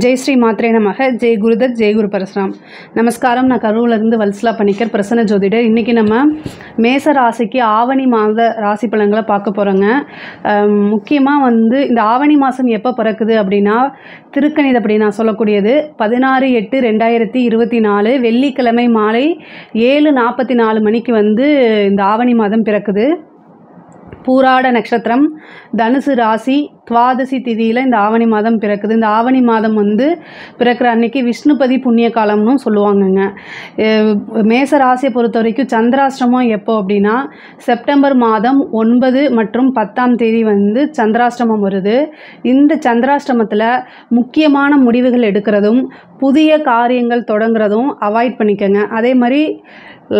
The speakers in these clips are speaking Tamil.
ஜெய் ஸ்ரீ மாத்ரே நமக. ஜெய் குருதத், ஜெய் குரு பரசுராம். நமஸ்காரம். நான் கரூர்லேருந்து வல்சலா பணிக்கர், பிரசன்ன ஜோதிடர். இன்றைக்கி நம்ம மேச ராசிக்கு ஆவணி மாத ராசி பலன்களை பார்க்க போகிறோங்க. முக்கியமாக இந்த ஆவணி மாதம் எப்போ பிறக்குது அப்படின்னா, திருக்கணிதப்படி நான் சொல்லக்கூடியது 16/8/2024 வெள்ளிக்கிழமை மாலை 7:44 மணிக்கு இந்த ஆவணி மாதம் பிறக்குது. பூராட நட்சத்திரம், தனுசு ராசி, துவாதசி திதியில் இந்த ஆவணி மாதம் பிறக்குது. இந்த ஆவணி மாதம் பிறக்கிற அன்னைக்கு விஷ்ணுபதி புண்ணிய காலம்னு சொல்லுவாங்கங்க. மேச ராசியை பொறுத்த வரைக்கும் சந்திராஷ்டமம் எப்போ அப்படின்னா, செப்டம்பர் மாதம் 9 மற்றும் 10ஆம் தேதி சந்திராஷ்டமம் வருது. இந்த சந்திராஷ்டமத்தில் முக்கியமான முடிவுகள் எடுக்கிறதும் புதிய காரியங்கள் தொடங்குறதும் அவாய்ட் பண்ணிக்கோங்க. அதே மாதிரி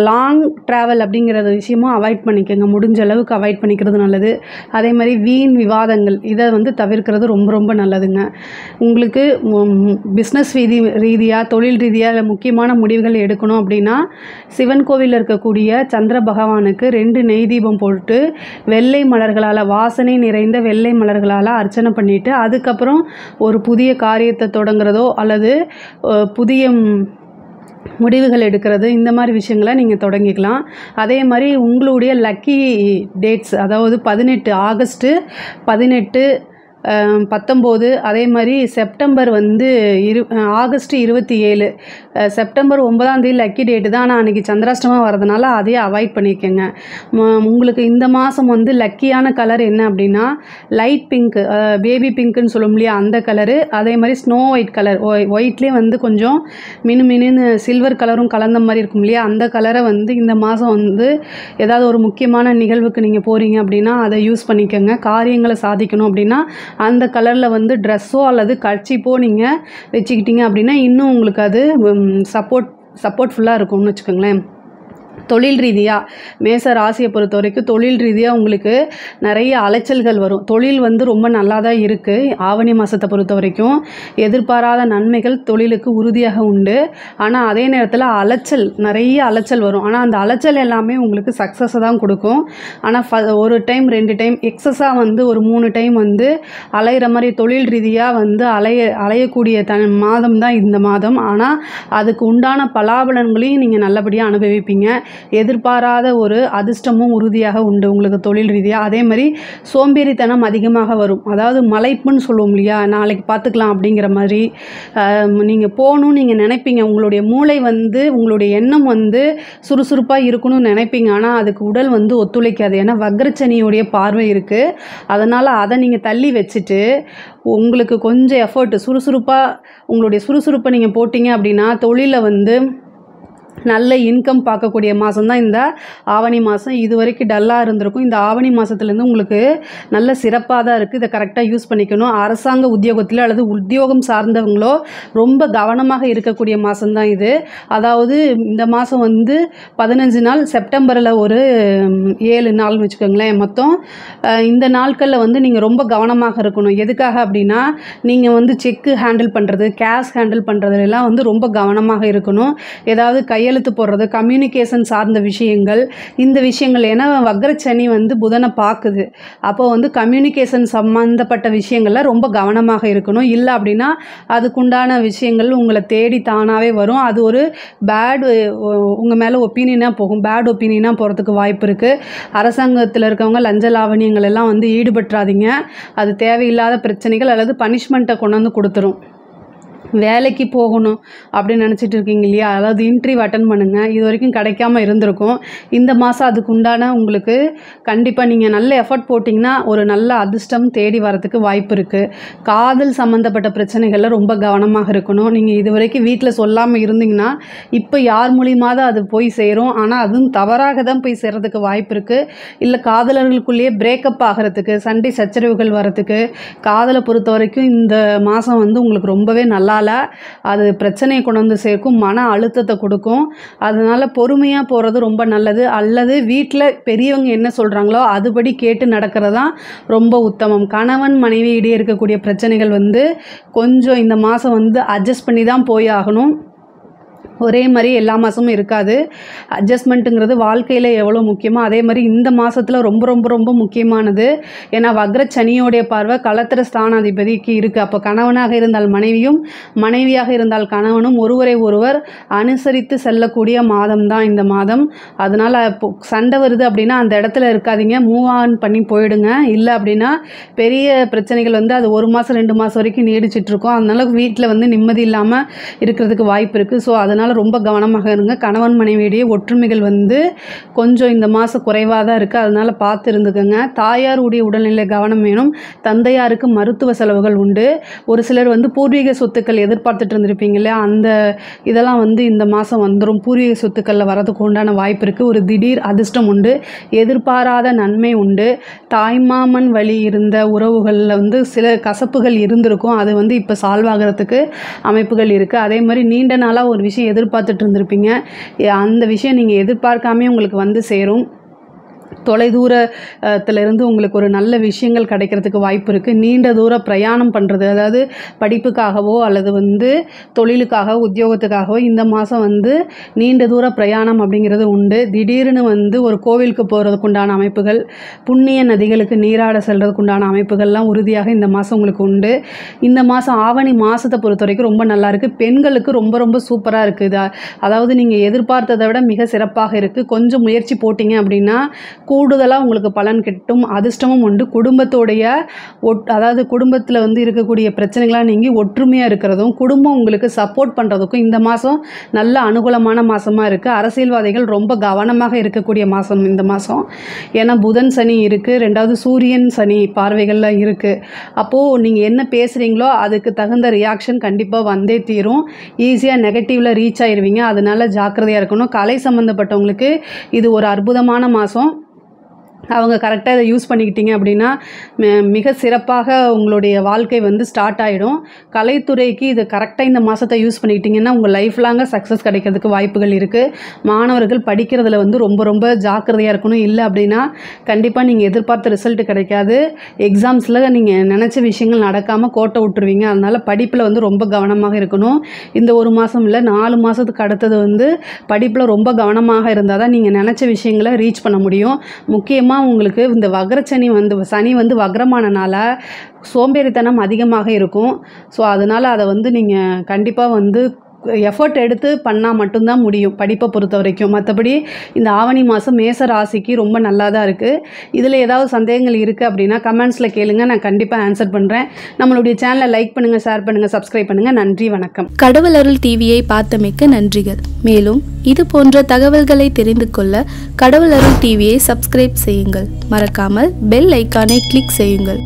லாங் ட்ராவல் அப்படிங்கிறது விஷயமும் அவாய்ட் பண்ணிக்கோங்க. முடிஞ்ச அளவுக்கு அவாய்ட் பண்ணிக்கிறது நல்லது. அதே மாதிரி வீண் விவாதங்கள் இதை தவிர்க்கிறது ரொம்ப ரொம்ப நல்லதுங்க. உங்களுக்கு பிஸ்னஸ் ரீதியாக, தொழில் ரீதியாக முக்கியமான முடிவுகள் எடுக்கணும் அப்படின்னா, சிவன் கோவிலில் இருக்கக்கூடிய சந்திர பகவானுக்கு 2 நெய் தீபம் போட்டு வெள்ளை மலர்களால், வாசனை நிறைந்த வெள்ளை மலர்களால் அர்ச்சனை பண்ணிவிட்டு அதுக்கப்புறம் ஒரு புதிய காரியத்தை தொடங்குறதோ அல்லது புதிய முடிவுகள் எடுக்கிறது, இந்த மாதிரி விஷயங்களை நீங்கள் தொடங்கிக்கலாம். அதே மாதிரி உங்களுடைய லக்கி டேட்ஸ், அதாவது 18 ஆகஸ்ட்டு, 18, 19, அதே மாதிரி செப்டம்பர் ஆகஸ்ட் 27, செப்டம்பர் 9ஆம் தேதி லக்கி டேட்டு தான். ஆனால் அன்றைக்கி சந்திராஷ்டமாக வரதுனால அதையே அவாய்ட் பண்ணிக்கோங்க. உங்களுக்கு இந்த மாதம் லக்கியான கலர் என்ன அப்படின்னா, லைட் பிங்க்கு, பேபி பிங்க்குன்னு சொல்லும் இல்லையா, அந்த கலரு. அதே மாதிரி ஸ்னோ ஒயிட் கலர், ஒயிட்லேயே கொஞ்சம் மினுமினுன்னு சில்வர் கலரும் கலந்த மாதிரி இருக்கும் இல்லையா, அந்த கலரை இந்த மாதம் ஏதாவது ஒரு முக்கியமான நிகழ்வுக்கு நீங்கள் போகிறீங்க அப்படின்னா அதை யூஸ் பண்ணிக்கோங்க. காரியங்களை சாதிக்கணும் அப்படின்னா அந்த கலரில் ட்ரெஸ்ஸோ அல்லது கர்ச்சீப்போ நீங்கள் வச்சுக்கிட்டீங்க அப்படின்னா இன்னும் உங்களுக்கு அது சப்போர்ட்ஃபுல்லாக இருக்கும்னு வச்சுக்கோங்களேன். தொழில் ரீதியாக மேச ராசியை பொறுத்த வரைக்கும் தொழில் ரீதியாக உங்களுக்கு நிறைய அலைச்சல்கள் வரும். தொழில் ரொம்ப நல்லா தான் இருக்குது. ஆவணி மாதத்தை பொறுத்த வரைக்கும் எதிர்பாராத நன்மைகள் தொழிலுக்கு உறுதியாக உண்டு. ஆனால் அதே நேரத்தில் நிறைய அலைச்சல் வரும். ஆனால் அந்த அலைச்சல் எல்லாமே உங்களுக்கு சக்ஸஸை தான் கொடுக்கும். ஆனால் ஒரு டைம் 2 டைம் எக்ஸஸாக ஒரு 3 டைம் அலையிற மாதிரி தொழில் ரீதியாக அலையக்கூடிய மாதம் தான் இந்த மாதம். ஆனால் அதுக்கு உண்டான பலாபலன்களையும் நீங்கள் நல்லபடியாக அனுபவிப்பீங்க. எதிர்பாராத ஒரு அதிர்ஷ்டமும் உறுதியாக உண்டு உங்களுக்கு தொழில் ரீதியாக. அதே மாதிரி சோம்பேறித்தனம் அதிகமாக வரும். அதாவது மலைப்புன்னு சொல்லுவோம் இல்லையா, நாளைக்கு பார்த்துக்கலாம் அப்படிங்கிற மாதிரி நீங்கள் போகணும்னு நீங்கள் நினைப்பீங்க. உங்களுடைய மூளை உங்களுடைய எண்ணம் சுறுசுறுப்பாக இருக்கணும்னு நினைப்பீங்க. ஆனால் அதுக்கு உடல் ஒத்துழைக்காது. ஏன்னா வக்ரச்சனியுடைய பார்வை இருக்குது. அதனால் அதை நீங்கள் தள்ளி வச்சுட்டு உங்களுக்கு கொஞ்சம் எஃபர்ட், உங்களுடைய சுறுசுறுப்பை நீங்கள் போட்டிங்க அப்படின்னா தொழிலில் நல்ல இன்கம் பார்க்கக்கூடிய மாதம் தான் இந்த ஆவணி மாதம். இது வரைக்கும் டல்லாக இருந்திருக்கும். இந்த ஆவணி மாதத்துலேருந்து உங்களுக்கு நல்ல சிறப்பாக தான் இருக்குது. இதை கரெக்டாக யூஸ் பண்ணிக்கணும். அரசாங்க உத்தியோகத்தில் அல்லது உத்தியோகம் சார்ந்தவங்களோ ரொம்ப கவனமாக இருக்கக்கூடிய மாதம் தான் இது. அதாவது இந்த மாதம் 15 நாள், செப்டம்பரில் ஒரு 7 நாள்னு வச்சுக்கோங்களேன். மொத்தம் இந்த நாட்களில் நீங்கள் ரொம்ப கவனமாக இருக்கணும். எதுக்காக அப்படின்னா, நீங்கள் செக்கு ஹேண்டில் பண்ணுறது, கேஷ் ஹேண்டில் பண்ணுறதுலாம் ரொம்ப கவனமாக இருக்கணும். ஏதாவது கையெழுத்து போடுறது, கம்யூனிகேஷன் சார்ந்த விஷயங்கள், இந்த விஷயங்கள். ஏன்னா வக்ரச்சனி புதனை பார்க்குது. அப்போ கம்யூனிகேஷன் சம்மந்தப்பட்ட விஷயங்களில் ரொம்ப கவனமாக இருக்கணும். இல்லை அப்படின்னா அதுக்குண்டான விஷயங்கள் உங்களை தேடி தானாகவே வரும். அது ஒரு உங்கள் மேலே ஒப்பீனியனாக போகும். பேட் ஒப்பீனியனாக போகிறதுக்கு வாய்ப்பு இருக்குது. அரசாங்கத்தில் இருக்கவங்க லஞ்ச லாவணியங்கள் எல்லாம் ஈடுபட்டுறாதீங்க. அது தேவையில்லாத பிரச்சனைகள் அல்லது பனிஷ்மெண்ட்டை கொண்டு கொடுத்துரும். வேலைக்கு போகணும் அப்படின்னு நினச்சிட்டு இருக்கீங்க இல்லையா, அதாவது இன்டர்வியூ அட்டன் பண்ணுங்கள். இது வரைக்கும் கிடைக்காம இருந்திருக்கும். இந்த மாதம் அதுக்கு உண்டான உங்களுக்கு கண்டிப்பாக நீங்கள் நல்ல எஃபர்ட் போட்டிங்கன்னா ஒரு நல்ல அதிர்ஷ்டம் தேடி வரதுக்கு வாய்ப்பு இருக்குது. காதல் சம்மந்தப்பட்ட பிரச்சனைகளில் ரொம்ப கவனமாக இருக்கணும். நீங்கள் இது வரைக்கும் வீட்டில் சொல்லாமல் இருந்தீங்கன்னா இப்போ யார் மூலியமாக தான் அது போய் சேரும். ஆனால் அதுவும் தவறாக தான் போய் சேர்கிறதுக்கு வாய்ப்பு இருக்குது. இல்லை காதலர்களுக்குள்ளேயே பிரேக்கப் ஆகிறதுக்கு, சண்டை சச்சரவுகள் வரத்துக்கு, காதலை பொறுத்த வரைக்கும் இந்த மாதம் உங்களுக்கு ரொம்பவே நல்லா அது பிரச்சனையை கொண்டு சேர்க்கும், மன அழுத்தத்தை கொடுக்கும். அதனால் பொறுமையாக போகிறது ரொம்ப நல்லது. அல்லது வீட்டில் பெரியவங்க என்ன சொல்கிறாங்களோ அதுபடி கேட்டு நடக்கிறது தான் ரொம்ப உத்தமம். கணவன் மனைவி இடையே இருக்கக்கூடிய பிரச்சனைகள் கொஞ்சம் இந்த மாதம் அட்ஜஸ்ட் பண்ணி தான் போய் ஆகணும். ஒரே மாதிரி எல்லா மாதமும் இருக்காது. அட்ஜஸ்ட்மெண்ட்டுங்கிறது வாழ்க்கையில் எவ்வளோ முக்கியமோ அதே மாதிரி இந்த மாதத்தில் ரொம்ப ரொம்ப ரொம்ப முக்கியமானது. ஏன்னா வக்ர சனியோடைய பார்வை களத்திர ஸ்தானாதிபதிக்கு இருக்குது. அப்போ கணவனாக இருந்தால் மனைவியும், மனைவியாக இருந்தால் கணவனும் ஒருவரை ஒருவர் அனுசரித்து செல்லக்கூடிய மாதம் தான் இந்த மாதம். அதனால் இப்போ சண்டை வருது அப்படின்னா அந்த இடத்துல இருக்காதீங்க, மூவ் ஆன் பண்ணி போயிடுங்க. இல்லை அப்படின்னா பெரிய பிரச்சனைகள் வந்து அது 1 மாதம் 2 மாதம் வரைக்கும் நீடிச்சிட்ருக்கோம். அதனால் வீட்டில் வந்து நிம்மதி இல்லாமல் இருக்கிறதுக்கு வாய்ப்பு இருக்குது. ஸோ அதனால் ரொம்ப கவனமாக இருங்க. கணவன் மனைவியுடைய ஒற்றுமைகள் வந்து கொஞ்சம் இந்த மாதம் குறைவாக தான் இருக்குது. அதனால் பார்த்து இருந்துக்கோங்க. தாயாருடைய உடல்நிலை கவனம் வேணும். தந்தையாருக்கு மருத்துவ செலவுகள் உண்டு. ஒரு சிலர் வந்து பூர்வீக சொத்துக்கள் எதிர்பார்த்துட்டு இருந்திருப்பீங்க இல்லையா, அந்த இதெல்லாம் வந்து இந்த மாதம் வந்துடும். பூர்வீக சொத்துக்களில் வரதுக்கு உண்டான வாய்ப்பு இருக்குது. ஒரு திடீர் அதிர்ஷ்டம் உண்டு. எதிர்பாராத நன்மை உண்டு. தாய்மாமன் வழி இருந்த உறவுகளில் வந்து சில கசப்புகள் இருந்திருக்கும். அது வந்து இப்போ சால்வ் ஆகிறதுக்கு அமைப்புகள் இருக்குது. அதே மாதிரி நீண்ட நாளாக ஒரு விஷயம் எதிர்பார்த்துட்டு இருந்திருப்பீங்க. அந்த விஷயம் நீங்கள் எதிர்பார்க்காமே உங்களுக்கு வந்து சேரும். தொலைதூரத்திலிருந்து உங்களுக்கு ஒரு நல்ல விஷயங்கள் கிடைக்கிறதுக்கு வாய்ப்பு இருக்குது. நீண்ட தூர பிரயாணம் பண்ணுறது, அதாவது படிப்புக்காகவோ அல்லது வந்து தொழிலுக்காக உத்தியோகத்துக்காகவோ இந்த மாதம் வந்து நீண்ட தூர பிரயாணம் அப்படிங்கிறது உண்டு. திடீர்னு வந்து ஒரு கோவிலுக்கு போகிறதுக்கு உண்டான அமைப்புகள், புண்ணிய நதிகளுக்கு நீராட செல்றதுக்கு உண்டான அமைப்புகள்லாம் உறுதியாக இந்த மாதம் உங்களுக்கு உண்டு. இந்த மாதம் ஆவணி மாதத்தை பொறுத்த வரைக்கும் ரொம்ப நல்லா இருக்குது. பெண்களுக்கு ரொம்ப ரொம்ப சூப்பராக இருக்குது. அதாவது நீங்கள் எதிர்பார்த்ததை விட மிக சிறப்பாக இருக்குது. கொஞ்சம் முயற்சி போட்டிங்க அப்படின்னா கூடுதலாக உங்களுக்கு பலன் கிட்டும். அதிர்ஷ்டமும் உண்டு. குடும்பத்தோடைய அதாவது குடும்பத்தில் வந்து இருக்கக்கூடிய பிரச்சனைகளாக நீங்கி ஒற்றுமையாக இருக்கிறதும், குடும்பம் உங்களுக்கு சப்போர்ட் பண்ணுறதுக்கும் இந்த மாதம் நல்ல அனுகூலமான மாதமாக இருக்குது. அரசியல்வாதிகள் ரொம்ப கவனமாக இருக்கக்கூடிய மாதம் இந்த மாதம். ஏன்னா புதன் சனி இருக்குது, 2வது சூரியன் சனி பார்வைகளில் இருக்குது. அப்போது நீங்கள் என்ன பேசுகிறீங்களோ அதுக்கு தகுந்த ரியாக்ஷன் கண்டிப்பாக வந்தே தீரும். ஈஸியாக நெகட்டிவில் ரீச் ஆயிடுவீங்க. அதனால் ஜாக்கிரதையாக இருக்கணும். கலை சம்மந்தப்பட்டவங்களுக்கு இது ஒரு அற்புதமான மாதம். அவங்க கரெக்டாக இதை யூஸ் பண்ணிக்கிட்டீங்க அப்படின்னா மிக சிறப்பாக உங்களுடைய வாழ்க்கை வந்து ஸ்டார்ட் ஆகிடும். கலைத்துறைக்கு இது கரெக்டாக இந்த மாதத்தை யூஸ் பண்ணிக்கிட்டிங்கன்னா உங்கள் லைஃப் லாங்காக சக்ஸஸ் கிடைக்கிறதுக்கு வாய்ப்புகள் இருக்குது. மாணவர்கள் படிக்கிறதுல வந்து ரொம்ப ரொம்ப ஜாக்கிரதையாக இருக்கணும். இல்லை அப்படின்னா கண்டிப்பாக நீங்கள் எதிர்பார்த்த ரிசல்ட் கிடைக்காது. எக்ஸாம்ஸில் நீங்கள் நினச்ச விஷயங்கள் நடக்காமல் கோட்டை விட்டுருவீங்க. அதனால் படிப்பில் வந்து ரொம்ப கவனமாக இருக்கணும். இந்த ஒரு மாதம் இல்லை, 4 மாதத்துக்கு அடுத்தது வந்து படிப்பில் ரொம்ப கவனமாக இருந்தால் தான் நீங்கள் நினச்ச விஷயங்களை ரீச் பண்ண முடியும். முக்கியமாக உங்களுக்கு இந்த சனி வந்து வக்ரமானனால சோம்பேறித்தனம் அதிகமாக இருக்கும். ஸோ அதனால் அதை வந்து நீங்கள் கண்டிப்பாக வந்து எஃபர்ட் எடுத்து பண்ணால் மட்டும்தான் முடியும் படிப்பை பொறுத்த வரைக்கும். மற்றபடி இந்த ஆவணி மாதம் மேச ராசிக்கு ரொம்ப நல்லா தான் இருக்குது. இதில் ஏதாவது சந்தேகங்கள் இருக்குது அப்படின்னா கமெண்ட்ஸில் கேளுங்க, நான் கண்டிப்பாக ஆன்சர் பண்ணுறேன். நம்மளுடைய சேனலை லைக் பண்ணுங்கள், ஷேர் பண்ணுங்கள், சப்ஸ்கிரைப் பண்ணுங்கள். நன்றி, வணக்கம். கடவுள் அருள் டிவியை பார்த்தமைக்கு நன்றிகள். மேலும் இது போன்ற தகவல்களை தெரிந்து கொள்ள கடவுள் அருள் டிவியை சப்ஸ்கிரைப் செய்யுங்கள். மறக்காமல் பெல் ஐக்கானை கிளிக் செய்யுங்கள்.